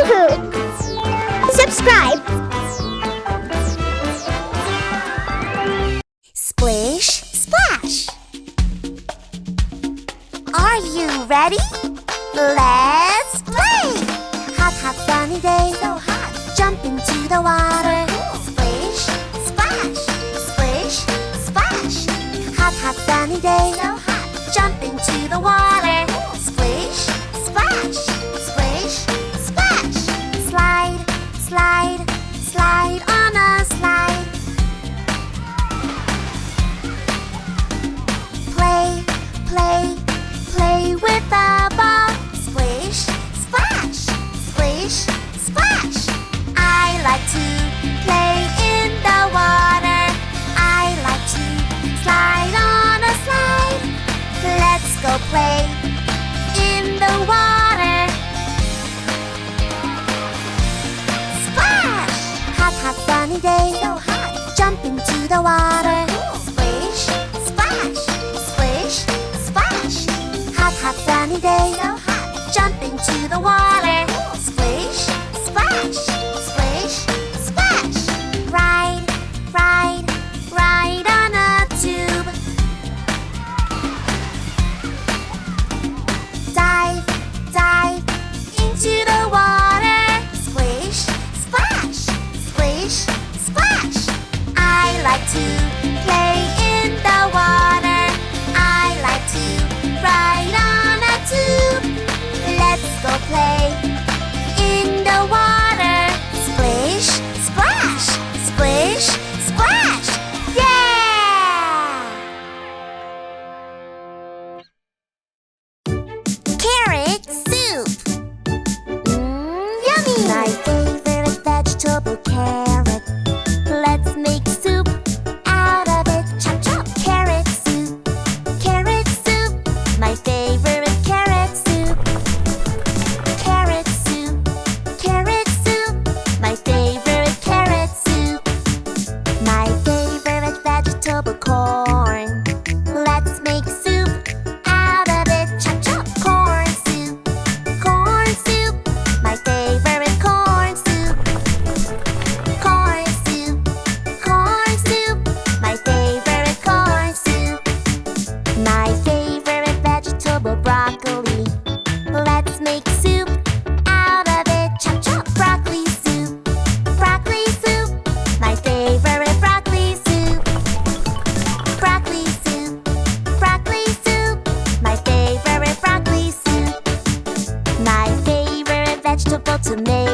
YooHoo. Subscribe. Splish, splash. Are you ready? Let's play. Hot, hot, sunny day. So hot. Jump into the water. Splish, splash. Splish, splash. Hot, hot, sunny day. So hot. Jump into the water. Splish, splash. Splish, splash. Slide, slide, slide on a slide. Play, play, play with the ball. Splish, splash. Splish, splash. I like to play in the water. I like to slide on a slide. Let's go play in the water. Splash! Hot, hot, sunny day. So hot. Jump into the water. Splish, splash. Splish, splash. Hot, hot, sunny day. So hot. Jump into the water. Splish, splash. Splish, splash. Ride, ride, ride on a tube. Dive, dive into the water. Splish, splash. Splish, splash. I like to play in the water. I like to ride on a tube. Let's go play in the water. Splish, splash. Splish, splash. Yeah! Carrot soup. Yummy! My favorite vegetable, carrot. Let's make soup out of it. Chop, chop. Carrot soup. Carrot soup. My favorite carrot soup. Carrot soup. Carrot soup. My favorite carrot soup. My favorite vegetable, corn. Let's make soup out of it. Chop, chop. Corn soup. Corn soup. My favorite corn soup. Corn soup. Corn soup. My favorite corn soup. My favorite vegetable, broccoli. Let's make soup out of it. Chop, chop. Broccoli soup. Broccoli soup. My favorite broccoli soup. Broccoli soup. Broccoli soup. My favorite broccoli soup. My favorite vegetable, tomato.